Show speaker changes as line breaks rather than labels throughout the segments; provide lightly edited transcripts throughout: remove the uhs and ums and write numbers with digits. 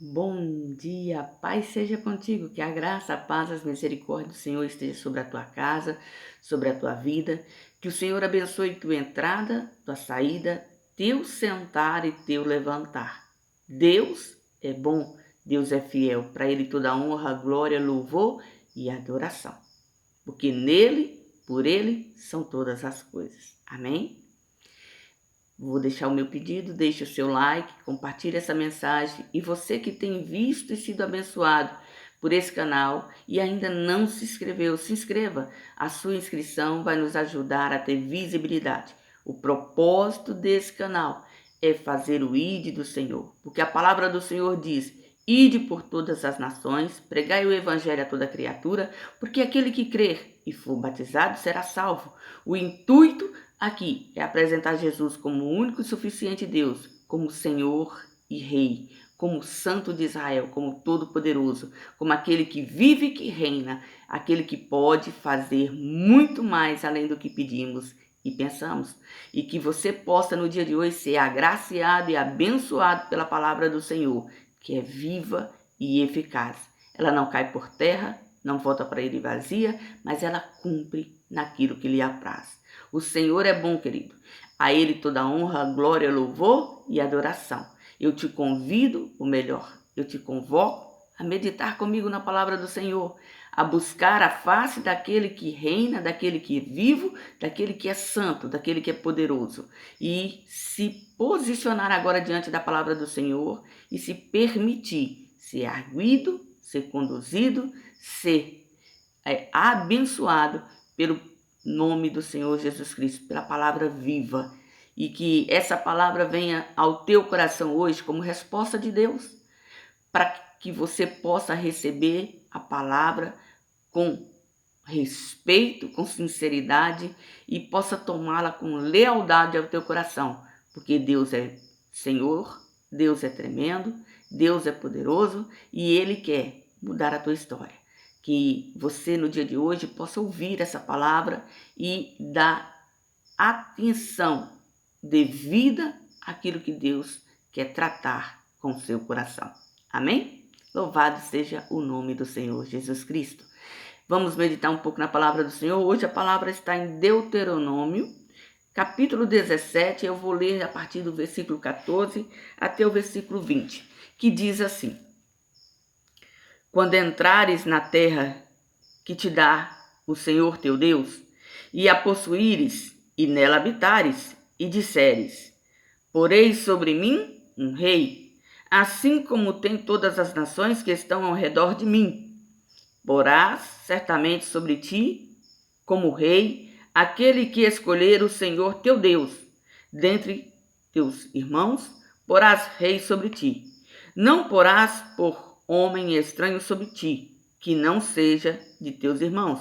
Bom dia, paz seja contigo, que a graça, a paz, as misericórdias do Senhor esteja sobre a tua casa, sobre a tua vida, que o Senhor abençoe tua entrada, tua saída, teu sentar e teu levantar. Deus é bom, Deus é fiel, para Ele toda honra, glória, louvor e adoração, porque nele, por Ele, são todas as coisas. Amém? Vou deixar o meu pedido, deixe o seu like, compartilhe essa mensagem e você que tem visto e sido abençoado por esse canal e ainda não se inscreveu, se inscreva. A sua inscrição vai nos ajudar a ter visibilidade. O propósito desse canal é fazer o ID do Senhor, porque a palavra do Senhor diz: ide por todas as nações, pregai o evangelho a toda criatura, porque aquele que crer e for batizado será salvo. O intuito aqui é apresentar Jesus como o único e suficiente Deus, como Senhor e Rei, como Santo de Israel, como Todo-Poderoso, como aquele que vive e que reina, aquele que pode fazer muito mais além do que pedimos e pensamos. E que você possa no dia de hoje ser agraciado e abençoado pela palavra do Senhor, que é viva e eficaz. Ela não cai por terra, não volta para ele vazia, mas ela cumpre naquilo que lhe apraz. O Senhor é bom, querido. A Ele toda honra, glória, louvor e adoração. Eu te convido, ou melhor, eu te convoco a meditar comigo na palavra do Senhor, a buscar a face daquele que reina, daquele que é vivo, daquele que é santo, daquele que é poderoso. E se posicionar agora diante da palavra do Senhor e se permitir ser arguido, ser conduzido, ser abençoado pelo nome do Senhor Jesus Cristo, pela palavra viva. E que essa palavra venha ao teu coração hoje como resposta de Deus, para que você possa receber a palavra com respeito, com sinceridade e possa tomá-la com lealdade ao teu coração, porque Deus é Senhor, Deus é tremendo, Deus é poderoso e Ele quer mudar a tua história. Que você no dia de hoje possa ouvir essa palavra e dar atenção devida àquilo que Deus quer tratar com o seu coração. Amém? Louvado seja o nome do Senhor Jesus Cristo. Vamos meditar um pouco na palavra do Senhor. Hoje a palavra está em Deuteronômio, capítulo 17. Eu vou ler a partir do versículo 14 até o versículo 20, que diz assim: quando entrares na terra que te dá o Senhor teu Deus, e a possuíres, e nela habitares, e disseres: porei sobre mim um rei, assim como tem todas as nações que estão ao redor de mim. Porás certamente sobre ti, como rei, aquele que escolher o Senhor teu Deus. Dentre teus irmãos, porás rei sobre ti. Não porás por homem estranho sobre ti, que não seja de teus irmãos.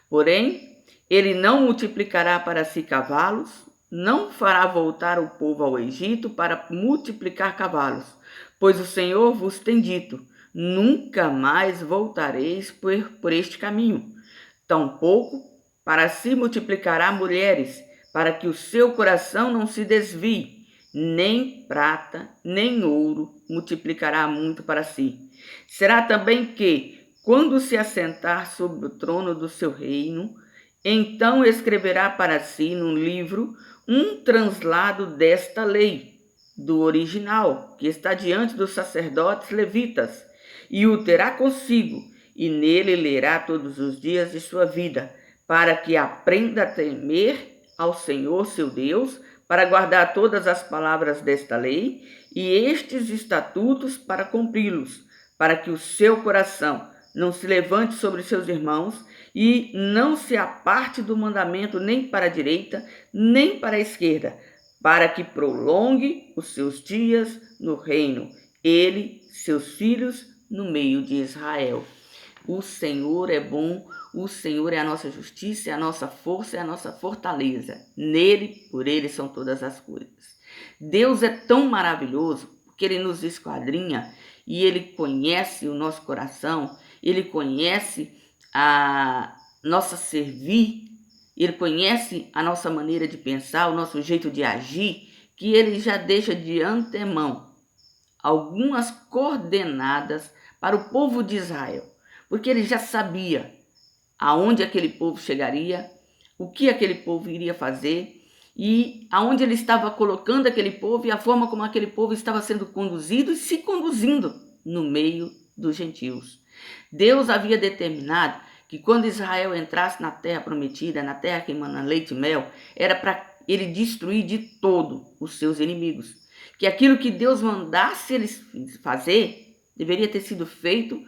Porém, ele não multiplicará para si cavalos, não fará voltar o povo ao Egito para multiplicar cavalos, pois o Senhor vos tem dito: nunca mais voltareis por este caminho. Tampouco para si multiplicará mulheres, para que o seu coração não se desvie. Nem prata, nem ouro multiplicará muito para si. Será também que, quando se assentar sobre o trono do seu reino, então escreverá para si num livro um translado desta lei, do original, que está diante dos sacerdotes levitas, e o terá consigo, e nele lerá todos os dias de sua vida, para que aprenda a temer ao Senhor seu Deus, para guardar todas as palavras desta lei e estes estatutos para cumpri-los, para que o seu coração não se levante sobre seus irmãos e não se aparte do mandamento nem para a direita, nem para a esquerda, para que prolongue os seus dias no reino, ele, seus filhos, no meio de Israel. O Senhor é bom, o Senhor é a nossa justiça, é a nossa força, é a nossa fortaleza. Nele, por ele são todas as coisas. Deus é tão maravilhoso porque ele nos esquadrinha e ele conhece o nosso coração, ele conhece a nossa servir, ele conhece a nossa maneira de pensar, o nosso jeito de agir, que ele já deixa de antemão algumas coordenadas para o povo de Israel, porque ele já sabia aonde aquele povo chegaria, o que aquele povo iria fazer e aonde ele estava colocando aquele povo e a forma como aquele povo estava sendo conduzido e se conduzindo no meio dos gentios. Deus havia determinado que quando Israel entrasse na terra prometida, na terra que emana leite e mel, era para ele destruir de todo os seus inimigos. Que aquilo que Deus mandasse eles fazer deveria ter sido feito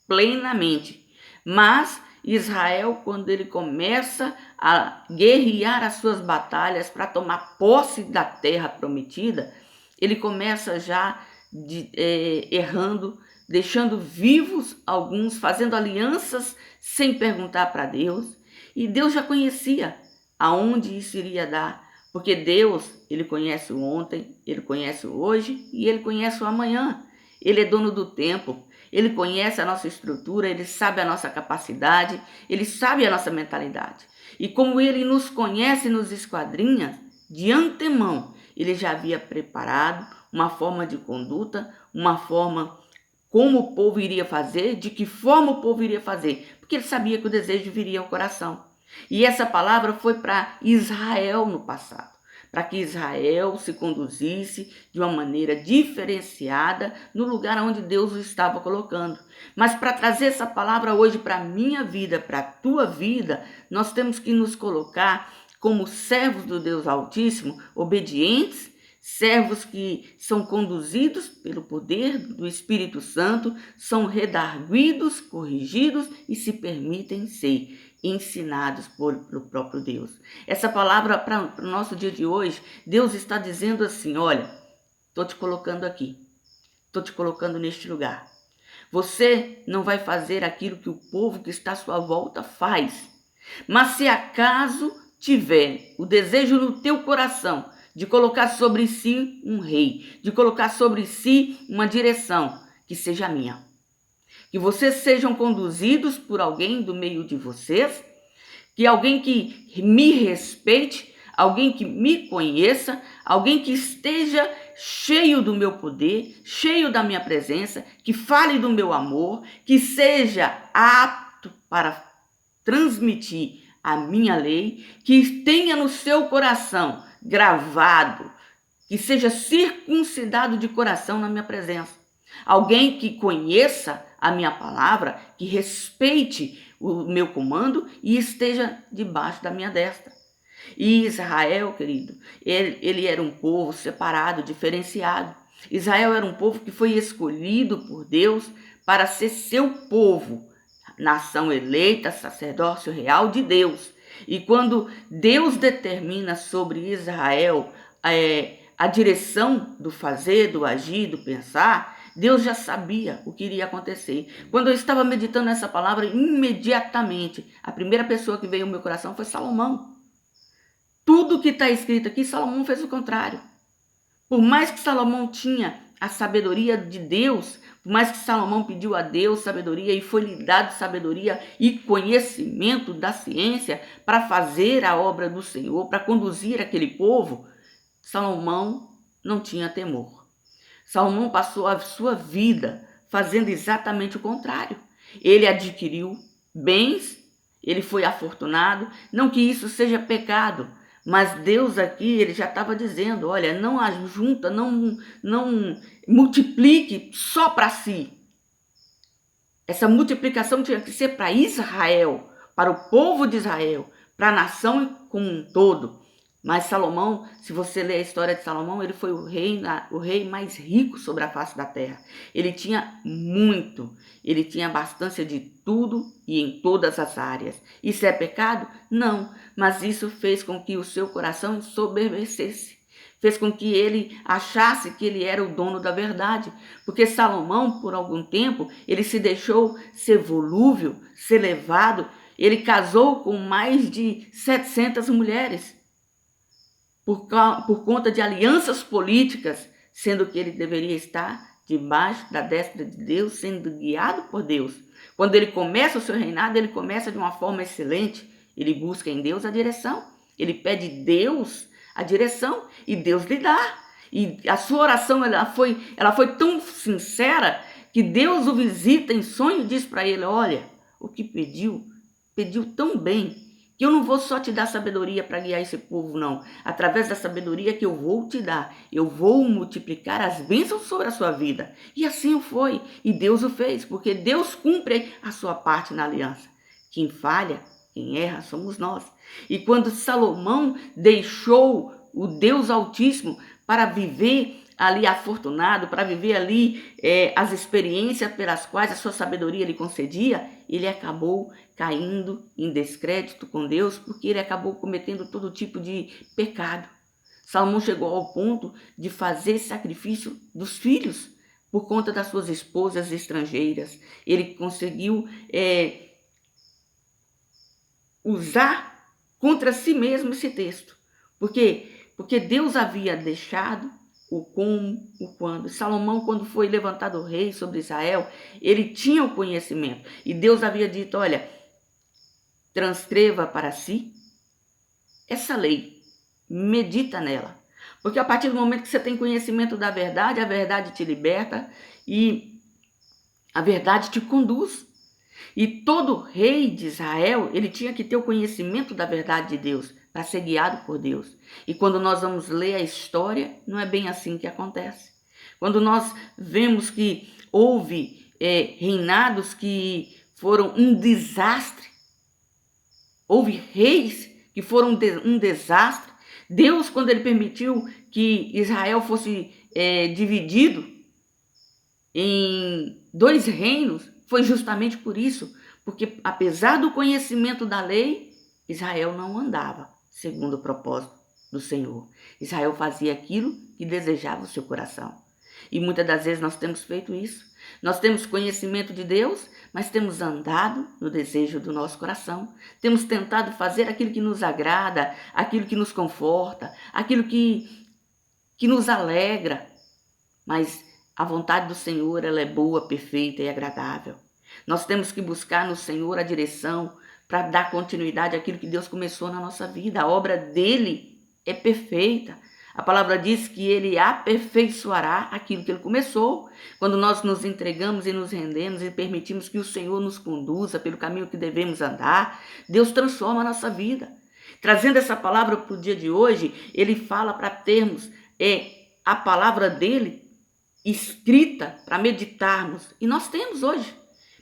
plenamente. Mas Israel, quando ele começa a guerrear as suas batalhas para tomar posse da terra prometida, ele começa já errando, deixando vivos alguns, fazendo alianças sem perguntar para Deus. E Deus já conhecia aonde isso iria dar, porque Deus, ele conhece o ontem, ele conhece o hoje e ele conhece o amanhã. Ele é dono do tempo, ele conhece a nossa estrutura, ele sabe a nossa capacidade, ele sabe a nossa mentalidade. E como ele nos conhece e nos esquadrinha, de antemão, ele já havia preparado uma forma de conduta, uma forma como o povo iria fazer, de que forma o povo iria fazer, porque ele sabia que o desejo viria ao coração. E essa palavra foi para Israel no passado, para que Israel se conduzisse de uma maneira diferenciada no lugar onde Deus o estava colocando. Mas para trazer essa palavra hoje para a minha vida, para a tua vida, nós temos que nos colocar como servos do Deus Altíssimo, obedientes, servos que são conduzidos pelo poder do Espírito Santo, são redarguidos, corrigidos e se permitem ser ensinados pelo próprio Deus. Essa palavra para o nosso dia de hoje, Deus está dizendo assim, olha, estou te colocando aqui, estou te colocando neste lugar. Você não vai fazer aquilo que o povo que está à sua volta faz, mas se acaso tiver o desejo no teu coração de colocar sobre si um rei, de colocar sobre si uma direção, que seja minha. Que vocês sejam conduzidos por alguém do meio de vocês, que alguém que me respeite, alguém que me conheça, alguém que esteja cheio do meu poder, cheio da minha presença, que fale do meu amor, que seja apto para transmitir a minha lei, que tenha no seu coração gravado, que seja circuncidado de coração na minha presença. Alguém que conheça a minha palavra, que respeite o meu comando e esteja debaixo da minha destra. E Israel, querido, ele era um povo separado, diferenciado. Israel era um povo que foi escolhido por Deus para ser seu povo, nação eleita, sacerdócio real de Deus. E quando Deus determina sobre Israel a direção do fazer, do agir, do pensar, Deus já sabia o que iria acontecer. Quando eu estava meditando nessa palavra, imediatamente, a primeira pessoa que veio ao meu coração foi Salomão. Tudo que está escrito aqui, Salomão fez o contrário. Por mais que Salomão tinha a sabedoria de Deus, por mais que Salomão pediu a Deus sabedoria e foi-lhe dado sabedoria e conhecimento da ciência para fazer a obra do Senhor, para conduzir aquele povo, Salomão não tinha temor. Salomão passou a sua vida fazendo exatamente o contrário. Ele adquiriu bens, ele foi afortunado, não que isso seja pecado, mas Deus aqui, ele já estava dizendo, olha, não ajunta, não multiplique só para si. Essa multiplicação tinha que ser para Israel, para o povo de Israel, para a nação como um todo. Mas Salomão, se você ler a história de Salomão, ele foi o rei mais rico sobre a face da terra. Ele tinha muito, ele tinha abundância de tudo e em todas as áreas. Isso é pecado? Não, mas isso fez com que o seu coração ensoberbecesse. Fez com que ele achasse que ele era o dono da verdade. Porque Salomão, por algum tempo, ele se deixou ser volúvel, ser levado. Ele casou com mais de 700 mulheres. Por conta de alianças políticas, sendo que ele deveria estar debaixo da destra de Deus, sendo guiado por Deus. Quando ele começa o seu reinado, ele começa de uma forma excelente. Ele busca em Deus a direção. Ele pede Deus a direção e Deus lhe dá. E a sua oração ela foi tão sincera que Deus o visita em sonho e diz para ele: olha, o que pediu tão bem, que eu não vou só te dar sabedoria para guiar esse povo, não. Através da sabedoria que eu vou te dar, eu vou multiplicar as bênçãos sobre a sua vida. E assim foi. E Deus o fez, porque Deus cumpre a sua parte na aliança. Quem falha, quem erra, somos nós. E quando Salomão deixou o Deus Altíssimo para viver ali afortunado, para viver ali as experiências pelas quais a sua sabedoria lhe concedia, ele acabou caindo em descrédito com Deus, porque ele acabou cometendo todo tipo de pecado. Salomão chegou ao ponto de fazer sacrifício dos filhos por conta das suas esposas estrangeiras. Ele conseguiu usar contra si mesmo esse texto. Por quê? Porque Deus havia deixado o como, o quando. Salomão, quando foi levantado rei sobre Israel, ele tinha o conhecimento. E Deus havia dito: olha, transcreva para si essa lei, medita nela. Porque a partir do momento que você tem conhecimento da verdade, a verdade te liberta e a verdade te conduz. E todo rei de Israel, ele tinha que ter o conhecimento da verdade de Deus, para ser guiado por Deus. E quando nós vamos ler a história, não é bem assim que acontece. Quando nós vemos que houve reinados que foram um desastre, houve reis que foram um desastre, Deus, quando ele permitiu que Israel fosse dividido em 2 reinos, foi justamente por isso, porque apesar do conhecimento da lei, Israel não andava segundo o propósito do Senhor. Israel fazia aquilo que desejava o seu coração. E muitas das vezes nós temos feito isso. Nós temos conhecimento de Deus, mas temos andado no desejo do nosso coração. Temos tentado fazer aquilo que nos agrada, aquilo que nos conforta, aquilo que nos alegra. Mas a vontade do Senhor, ela é boa, perfeita e agradável. Nós temos que buscar no Senhor a direção para dar continuidade àquilo que Deus começou na nossa vida. A obra dele é perfeita. A palavra diz que ele aperfeiçoará aquilo que ele começou. Quando nós nos entregamos e nos rendemos e permitimos que o Senhor nos conduza pelo caminho que devemos andar, Deus transforma a nossa vida. Trazendo essa palavra para o dia de hoje, ele fala para termos a palavra dele escrita para meditarmos. E nós temos hoje,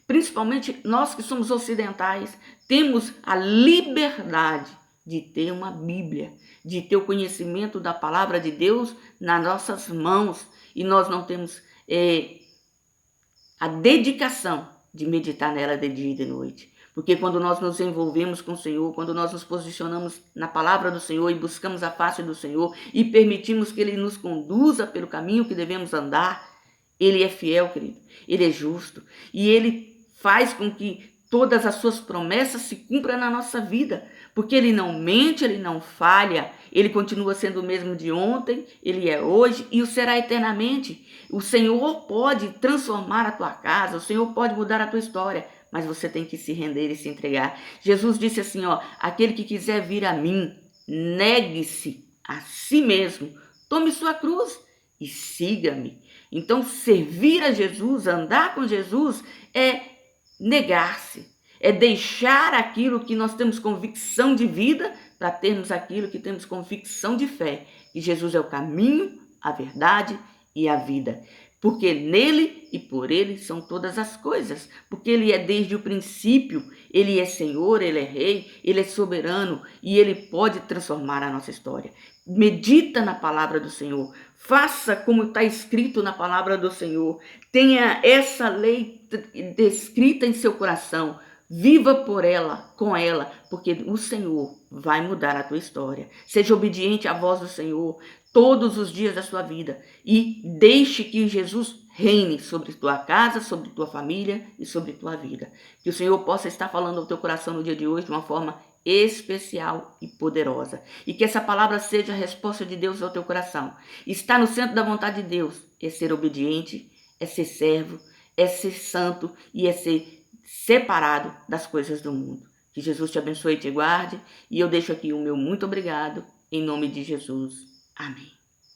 principalmente nós que somos ocidentais, temos a liberdade de ter uma Bíblia, de ter o conhecimento da palavra de Deus nas nossas mãos. E nós não temos a dedicação de meditar nela de dia e de noite. Porque quando nós nos envolvemos com o Senhor, quando nós nos posicionamos na palavra do Senhor e buscamos a face do Senhor e permitimos que Ele nos conduza pelo caminho que devemos andar, Ele é fiel, querido, Ele é justo e Ele faz com que todas as suas promessas se cumpram na nossa vida, porque Ele não mente, Ele não falha, Ele continua sendo o mesmo de ontem, Ele é hoje e o será eternamente. O Senhor pode transformar a tua casa, o Senhor pode mudar a tua história, mas você tem que se render e se entregar. Jesus disse assim, aquele que quiser vir a mim, negue-se a si mesmo, tome sua cruz e siga-me. Então, servir a Jesus, andar com Jesus, é negar-se, é deixar aquilo que nós temos convicção de vida para termos aquilo que temos convicção de fé, que Jesus é o caminho, a verdade e a vida. Porque nele e por ele são todas as coisas, porque ele é desde o princípio, ele é Senhor, ele é Rei, ele é soberano e ele pode transformar a nossa história. Medita na palavra do Senhor, faça como está escrito na palavra do Senhor, tenha essa lei descrita em seu coração, viva por ela, com ela, porque o Senhor vai mudar a tua história. Seja obediente à voz do Senhor todos os dias da sua vida e deixe que Jesus reine sobre tua casa, sobre tua família e sobre tua vida. Que o Senhor possa estar falando ao teu coração no dia de hoje de uma forma especial e poderosa. E que essa palavra seja a resposta de Deus ao teu coração. Estar no centro da vontade de Deus é ser obediente, é ser servo, é ser santo e é ser separado das coisas do mundo. Que Jesus te abençoe e te guarde. E eu deixo aqui o meu muito obrigado, em nome de Jesus. Amém.